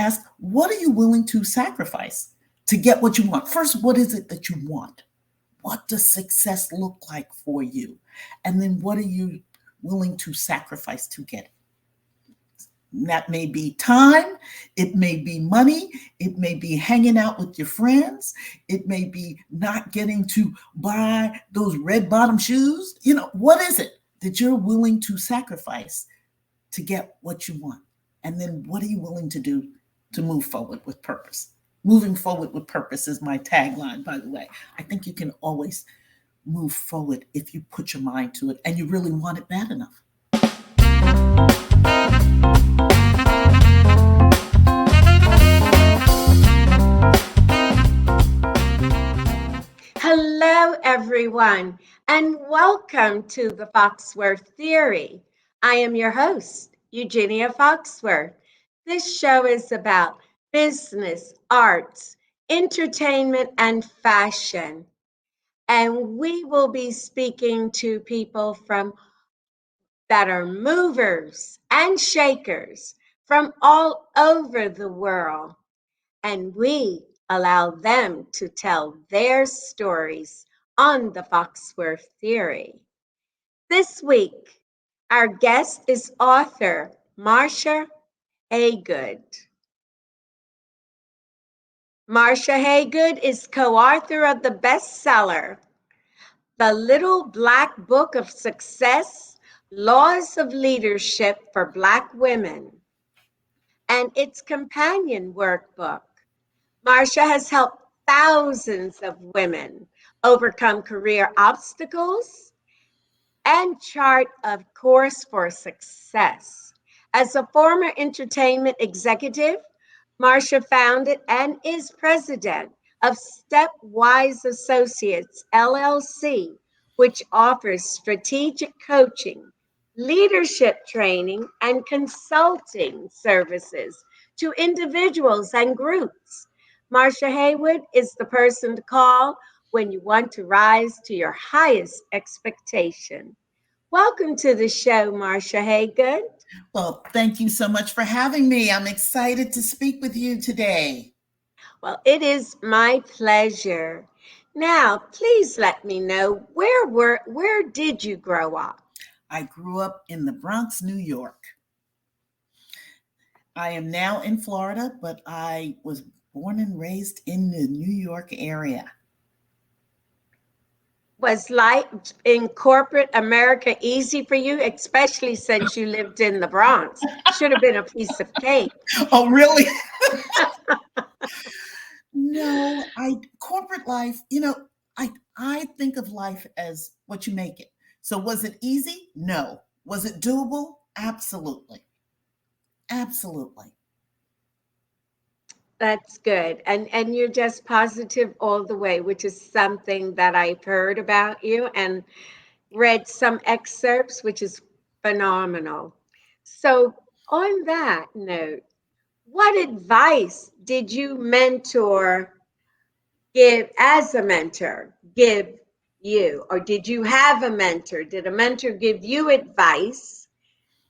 ask, what are you willing to sacrifice to get what you want? First, what is it that you want? What does success look like for you? And then what are you willing to sacrifice to get it? That may be time, it may be money, it may be hanging out with your friends, it may be not getting to buy those red bottom shoes. What is it that you're willing to sacrifice to get what you want? And then what are you willing to do to move forward with purpose? Moving forward with purpose is my tagline, by the way. I think you can always move forward if you put your mind to it and you really want it bad enough. Hello, everyone, and welcome to the Foxworth Theory. I am your host, Eugenia Foxworth. This show is about business, arts, entertainment, and fashion. And we will be speaking to people that are movers and shakers from all over the world. And we allow them to tell their stories on the Foxworth Theory. This week, our guest is author Marsha Haygood. Marsha Haygood is co-author of the bestseller, The Little Black Book of Success, Laws of Leadership for Black Women, and its companion workbook. Marsha has helped thousands of women overcome career obstacles and chart a course for success. As a former entertainment executive, Marsha founded and is president of Stepwise Associates, LLC, which offers strategic coaching, leadership training, and consulting services to individuals and groups. Marsha Haygood is the person to call when you want to rise to your highest expectation. Welcome to the show, Marsha Haygood. Well, thank you so much for having me. I'm excited to speak with you today. Well, it is my pleasure. Now, please let me know, where did you grow up? I grew up in the Bronx, New York. I am now in Florida, but I was born and raised in the New York area. Was life in corporate America easy for you, especially since you lived in the Bronx? Should have been a piece of cake. Oh, really? No, corporate life, I think of life as what you make it. So was it easy? No. Was it doable? Absolutely. Absolutely. That's good. And you're just positive all the way, which is something that I've heard about you and read some excerpts, which is phenomenal. So, on that note, what advice did you give you? Or did you have a mentor? Did a mentor give you advice?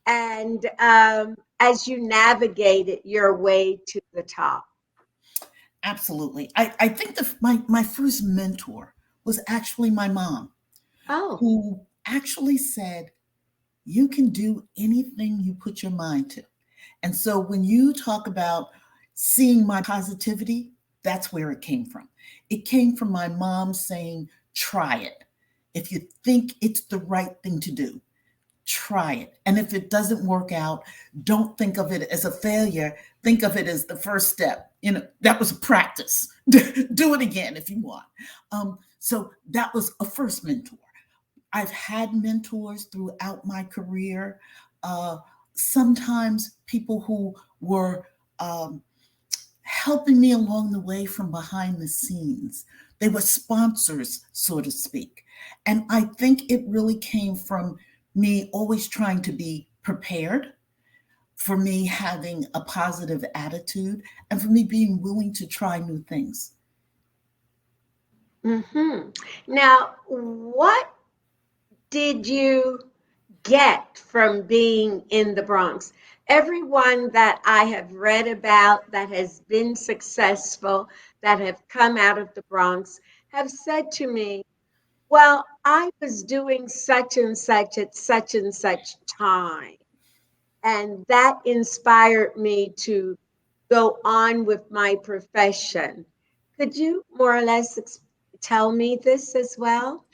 And as you navigated your way to the top? Absolutely. I think my first mentor was actually my mom, Oh, who actually said, you can do anything you put your mind to. And so when you talk about seeing my positivity, that's where it came from. It came from my mom saying, try it. If you think it's the right thing to do, try it. And if it doesn't work out, don't think of it as a failure. Think of it as the first step. That was a practice. Do it again if you want. So that was a first mentor. I've had mentors throughout my career. Sometimes people who were helping me along the way from behind the scenes. They were sponsors, so to speak. And I think it really came from me always trying to be prepared, for me having a positive attitude, and for me being willing to try new things. mm-hmm. Now, what did you get from being in the Bronx? everyone that I have read about that has been successful, that have come out of the Bronx, have said to me, well, I was doing such and such at such and such time. And that inspired me to go on with my profession. Could you more or less tell me this as well?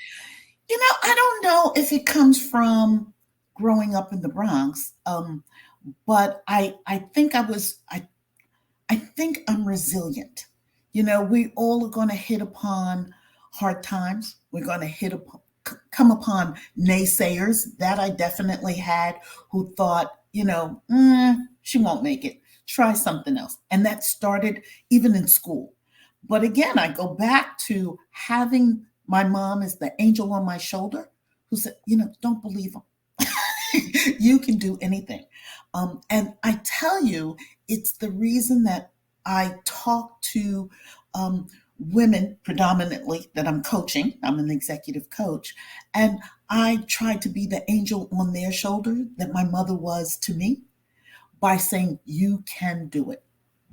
I don't know if it comes from growing up in the Bronx, but I think I think I'm resilient. We all are going to hit upon hard times. We're going to come upon naysayers that I definitely had, who thought, she won't make it. Try something else. And that started even in school. But again, I go back to having my mom as the angel on my shoulder who said, don't believe them. You can do anything. And I tell you, it's the reason that I talk to women predominantly that I'm coaching. I'm an executive coach. And I try to be the angel on their shoulder that my mother was to me by saying, you can do it,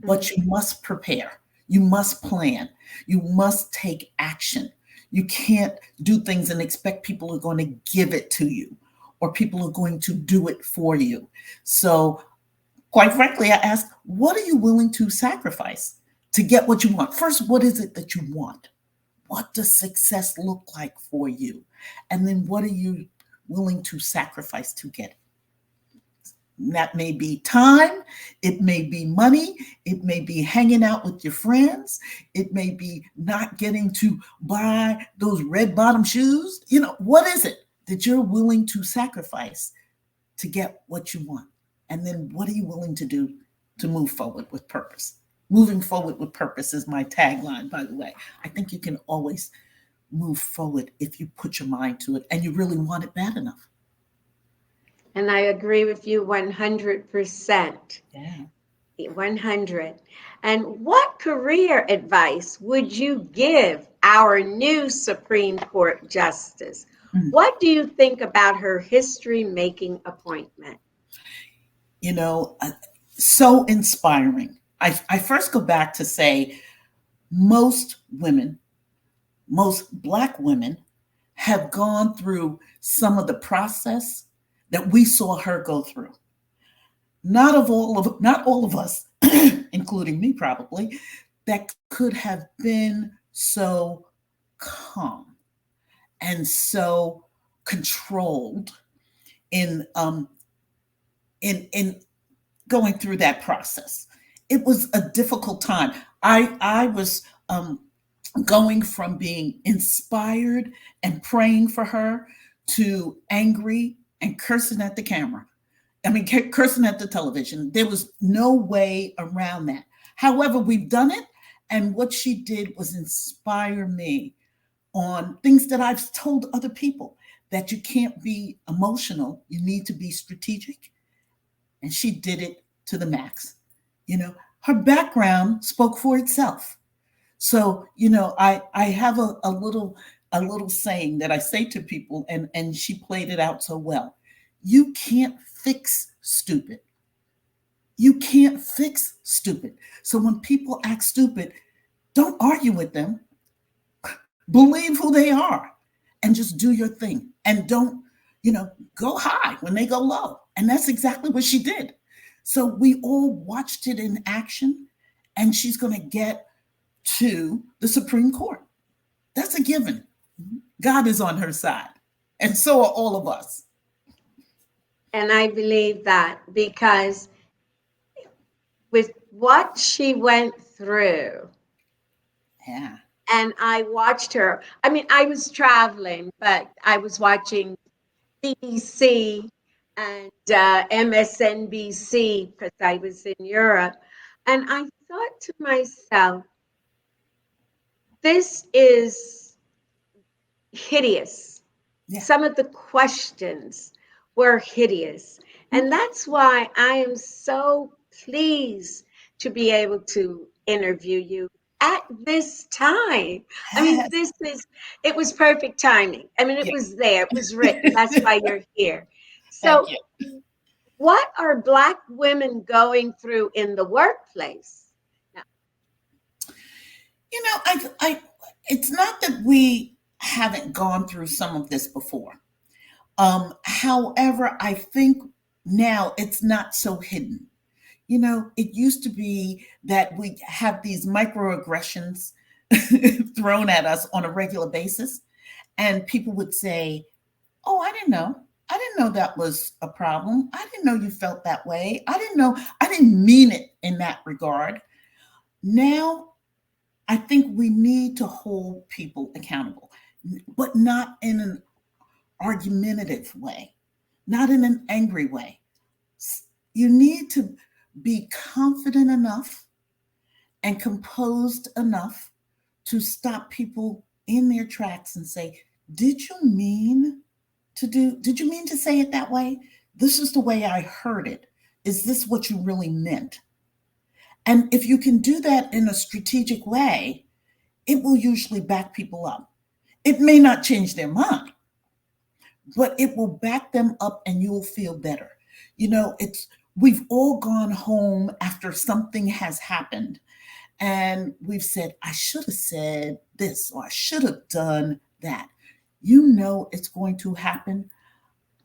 but you must prepare. You must plan. You must take action. You can't do things and expect people are going to give it to you or people are going to do it for you. So, quite frankly, I ask, what are you willing to sacrifice to get what you want? First, what is it that you want? What does success look like for you? And then what are you willing to sacrifice to get it? That may be time, it may be money, it may be hanging out with your friends, it may be not getting to buy those red bottom shoes. What is it that you're willing to sacrifice to get what you want? And then what are you willing to do to move forward with purpose? Moving forward with purpose is my tagline, by the way. I think you can always move forward if you put your mind to it and you really want it bad enough. And I agree with you 100%. Yeah. 100. And what career advice would you give our new Supreme Court Justice? What do you think about her history-making appointment? So inspiring. I first go back to say most women, most Black women, have gone through some of the process that we saw her go through. Not all of us, including me probably, that could have been so calm and so controlled in in going through that process. It was a difficult time. I was going from being inspired and praying for her to angry and cursing at the camera. I mean, cursing at the television. There was no way around that. However, we've done it. And what she did was inspire me on things that I've told other people, that you can't be emotional. You need to be strategic. And she did it to the max. Her background spoke for itself. So, I have a little saying that I say to people, and she played it out so well. You can't fix stupid. You can't fix stupid. So when people act stupid, don't argue with them. Believe who they are and just do your thing. And don't, go high when they go low. And that's exactly what she did. So we all watched it in action, and she's going to get to the Supreme Court. That's a given. God is on her side, and so are all of us. And I believe that because with what she went through, Yeah. and I watched her. I mean, I was traveling, but I was watching BBC and MSNBC because I was in Europe. And I thought to myself, this is hideous. Yeah. Some of the questions were hideous. And that's why I am so pleased to be able to interview you at this time. I mean, it was perfect timing. I mean, it was there, it was written. That's why you're here. Thank So you. What are Black women going through in the workplace? Now, I it's not that we haven't gone through some of this before. However, I think now it's not so hidden. It used to be that we have these microaggressions thrown at us on a regular basis, and people would say, "Oh, I didn't know. I didn't know that was a problem. I didn't know you felt that way. I didn't know. I didn't mean it in that regard." Now, I think we need to hold people accountable, but not in an argumentative way, not in an angry way. You need to be confident enough and composed enough to stop people in their tracks and say, did you mean to say it that way? This is the way I heard it. Is this what you really meant? And if you can do that in a strategic way, it will usually back people up. It may not change their mind, but it will back them up and you'll feel better. We've all gone home after something has happened and we've said, I should have said this or I should have done that. It's going to happen.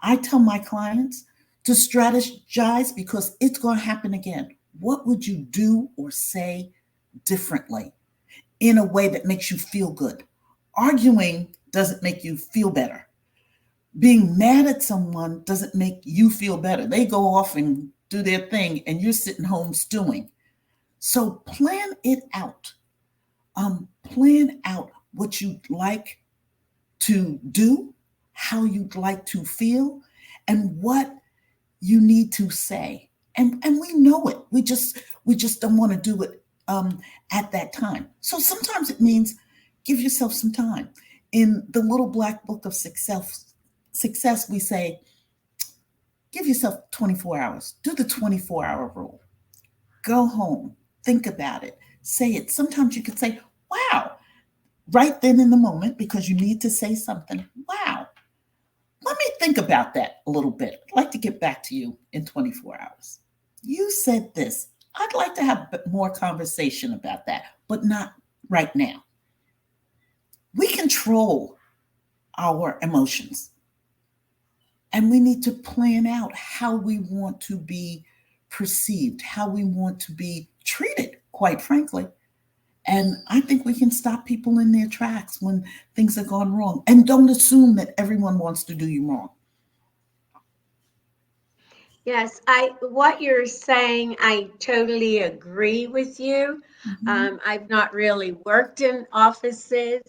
I tell my clients to strategize because it's going to happen again. What would you do or say differently in a way that makes you feel good? Arguing doesn't make you feel better. Being mad at someone doesn't make you feel better. They go off and do their thing and you're sitting home stewing. So plan it out. Plan out what you'd like to do, how you'd like to feel, and what you need to say. And we know it. We just don't want to do it at that time. So sometimes it means give yourself some time. In the little black book of success, we say, give yourself 24 hours. Do the 24-hour rule. Go home. Think about it. Say it. Sometimes you could say, wow, right then in the moment, because you need to say something. Wow. Let me think about that a little bit. I'd like to get back to you in 24 hours. You said this. I'd like to have more conversation about that, but not right now. We control our emotions. And we need to plan out how we want to be perceived, how we want to be treated, quite frankly. And I think we can stop people in their tracks when things have gone wrong. And don't assume that everyone wants to do you wrong. yes, what you're saying, I totally agree with you. I've not really worked in offices,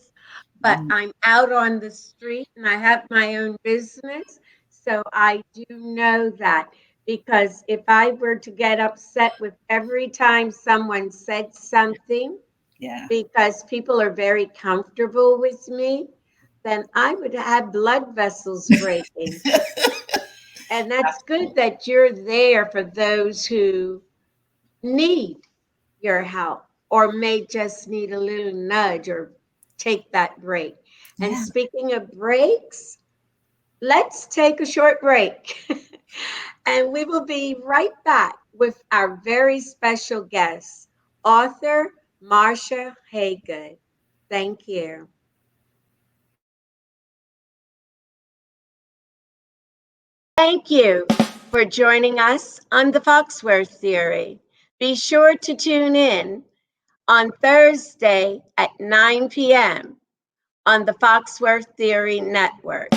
but Mm, I'm out on the street and I have my own business. So I do know that because if I were to get upset with every time someone said something, yeah. because people are very comfortable with me, then I would have blood vessels breaking. And that's good that you're there for those who need your help or may just need a little nudge or take that break. And Yeah. speaking of breaks, let's take a short break. And we will be right back with our very special guest, author Marsha Haygood. Thank you. Thank you for joining us on the Foxworth Theory. Be sure to tune in on Thursday at 9 p.m. on the Foxworth Theory Network.